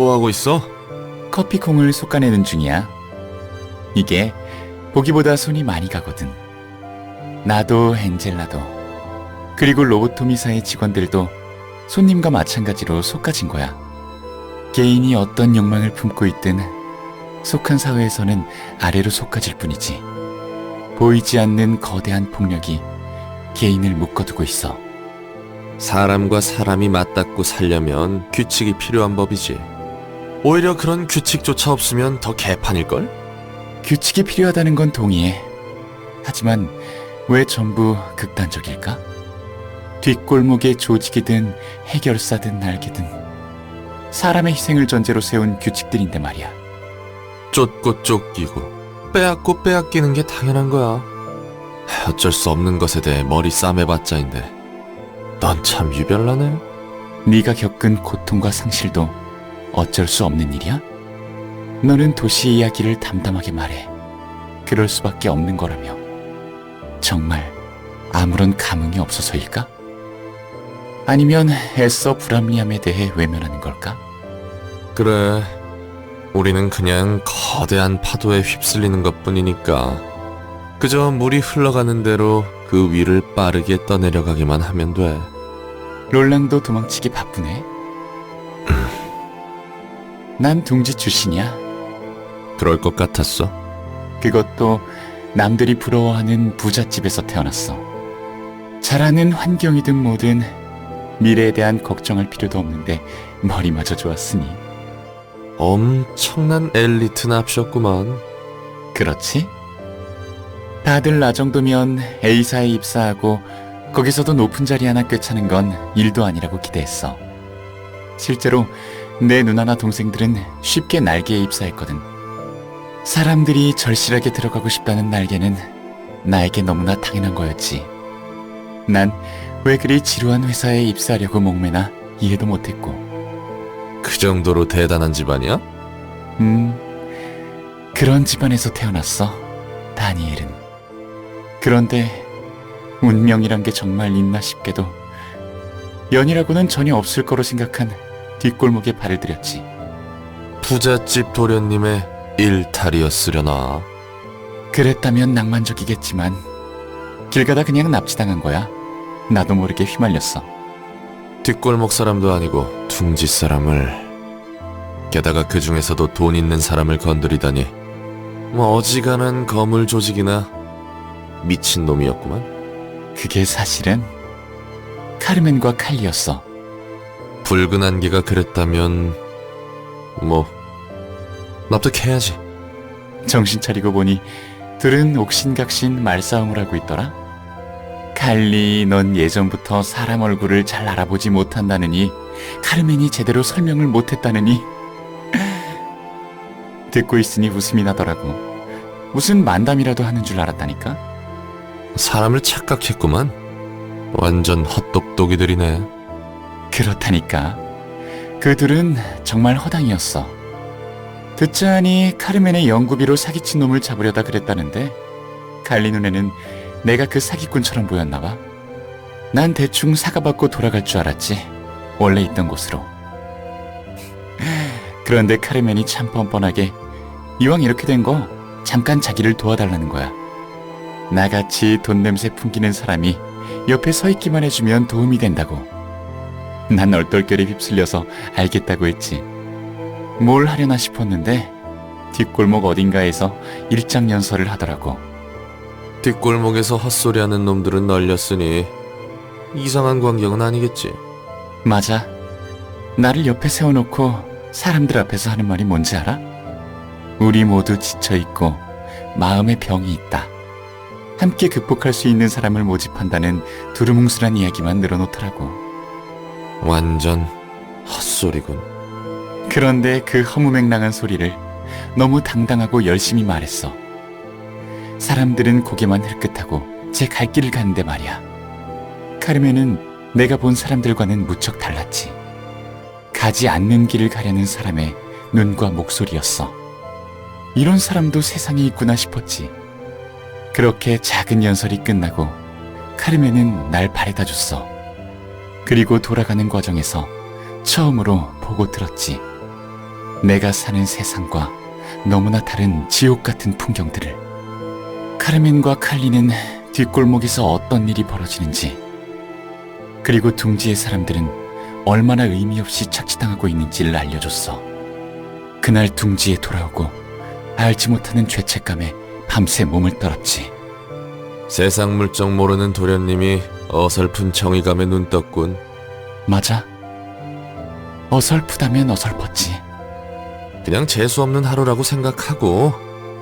뭐 하고 있어? 커피콩을 솎아내는 중이야. 이게 보기보다 손이 많이 가거든. 나도 엔젤라도 그리고 로보토미사의 직원들도 손님과 마찬가지로 솎아진 거야. 개인이 어떤 욕망을 품고 있든 속한 사회에서는 아래로 솎아질 뿐이지. 보이지 않는 거대한 폭력이 개인을 묶어두고 있어. 사람과 사람이 맞닿고 살려면 규칙이 필요한 법이지. 오히려 그런 규칙조차 없으면 더 개판일걸? 규칙이 필요하다는 건 동의해. 하지만 왜 전부 극단적일까? 뒷골목의 조직이든 해결사든 날개든 사람의 희생을 전제로 세운 규칙들인데 말이야. 쫓고 쫓기고 빼앗고 빼앗기는 게 당연한 거야. 어쩔 수 없는 것에 대해 머리 싸매봤자인데 넌 참 유별나네. 네가 겪은 고통과 상실도 어쩔 수 없는 일이야? 너는 도시 이야기를 담담하게 말해. 그럴 수밖에 없는 거라며. 정말 아무런 감흥이 없어서일까? 아니면 애써 불합리함에 대해 외면하는 걸까? 그래, 우리는 그냥 거대한 파도에 휩쓸리는 것뿐이니까 그저 물이 흘러가는 대로 그 위를 빠르게 떠내려가기만 하면 돼. 롤랑도 도망치기 바쁘네. 난 둥지 출신이야. 그럴 것 같았어. 그것도 남들이 부러워하는 부잣집에서 태어났어. 잘하는 환경이든 뭐든 미래에 대한 걱정할 필요도 없는데 머리마저 좋았으니. 엄청난 엘리트 납셨구만. 그렇지? 다들 나 정도면 A사에 입사하고 거기서도 높은 자리 하나 꿰차는 건 일도 아니라고 기대했어. 실제로 내 누나나 동생들은 쉽게 날개에 입사했거든. 사람들이 절실하게 들어가고 싶다는 날개는 나에게 너무나 당연한 거였지. 난 왜 그리 지루한 회사에 입사하려고 목매나 이해도 못했고. 그 정도로 대단한 집안이야? 그런 집안에서 태어났어, 다니엘은. 그런데 운명이란 게 정말 있나 싶게도 연이라고는 전혀 없을 거로 생각한 뒷골목에 발을 들였지. 부잣집 도련님의 일탈이었으려나. 그랬다면 낭만적이겠지만 길 가다 그냥 납치당한 거야. 나도 모르게 휘말렸어. 뒷골목 사람도 아니고 둥지 사람을, 게다가 그 중에서도 돈 있는 사람을 건드리다니. 뭐 어지간한 거물 조직이나 미친놈이었구만. 그게 사실은 카르멘과 칼리였어. 붉은 안개가 그랬다면 뭐 납득해야지. 정신 차리고 보니 둘은 옥신각신 말싸움을 하고 있더라. 칼리, 넌 예전부터 사람 얼굴을 잘 알아보지 못한다느니 카르멘이 제대로 설명을 못했다느니. 듣고 있으니 웃음이 나더라고. 무슨 만담이라도 하는 줄 알았다니까. 사람을 착각했구만. 완전 헛똑똑이들이네. 그렇다니까. 그 둘은 정말 허당이었어. 듣자 하니 카르멘의 연구비로 사기친 놈을 잡으려다 그랬다는데 칼리 눈에는 내가 그 사기꾼처럼 보였나 봐. 난 대충 사과받고 돌아갈 줄 알았지. 원래 있던 곳으로. 그런데 카르멘이 참 뻔뻔하게 이왕 이렇게 된 거 잠깐 자기를 도와달라는 거야. 나같이 돈 냄새 풍기는 사람이 옆에 서 있기만 해주면 도움이 된다고. 난 얼떨결에 휩쓸려서 알겠다고 했지. 뭘 하려나 싶었는데 뒷골목 어딘가에서 일장연설을 하더라고. 뒷골목에서 헛소리하는 놈들은 널렸으니 이상한 광경은 아니겠지. 맞아. 나를 옆에 세워놓고 사람들 앞에서 하는 말이 뭔지 알아? 우리 모두 지쳐있고 마음에 병이 있다. 함께 극복할 수 있는 사람을 모집한다는 두루뭉술한 이야기만 늘어놓더라고. 완전 헛소리군. 그런데 그 허무맹랑한 소리를 너무 당당하고 열심히 말했어. 사람들은 고개만 흘끗하고 제 갈 길을 가는데 말이야. 카르멘은 내가 본 사람들과는 무척 달랐지. 가지 않는 길을 가려는 사람의 눈과 목소리였어. 이런 사람도 세상에 있구나 싶었지. 그렇게 작은 연설이 끝나고 카르멘은 날 바래다 줬어. 그리고 돌아가는 과정에서 처음으로 보고 들었지. 내가 사는 세상과 너무나 다른 지옥 같은 풍경들을. 카르멘과 칼리는 뒷골목에서 어떤 일이 벌어지는지, 그리고 둥지의 사람들은 얼마나 의미 없이 착취당하고 있는지를 알려줬어. 그날 둥지에 돌아오고 알지 못하는 죄책감에 밤새 몸을 떨었지. 세상 물정 모르는 도련님이 어설픈 정의감에 눈 떴군. 맞아. 어설프다면 어설펐지. 그냥 재수없는 하루라고 생각하고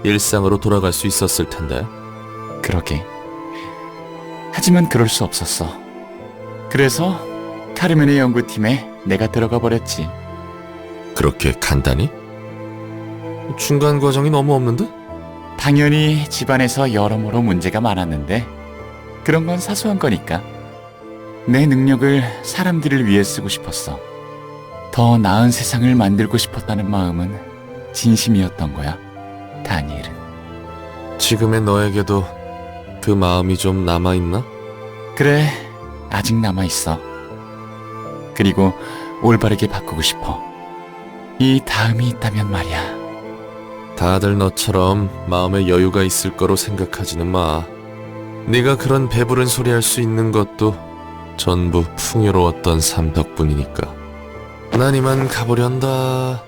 일상으로 돌아갈 수 있었을 텐데. 그러게. 하지만 그럴 수 없었어. 그래서 카르멘의 연구팀에 내가 들어가 버렸지. 그렇게 간단히? 중간 과정이 너무 없는데? 당연히 집안에서 여러모로 문제가 많았는데 그런 건 사소한 거니까. 내 능력을 사람들을 위해 쓰고 싶었어. 더 나은 세상을 만들고 싶었다는 마음은 진심이었던 거야, 다니엘은. 지금의 너에게도 그 마음이 좀 남아있나? 그래, 아직 남아있어. 그리고 올바르게 바꾸고 싶어. 이 다음이 있다면 말이야. 다들 너처럼 마음에 여유가 있을 거로 생각하지는 마. 네가 그런 배부른 소리 할 수 있는 것도 전부 풍요로웠던 삶 덕분이니까. 난 이만 가보련다.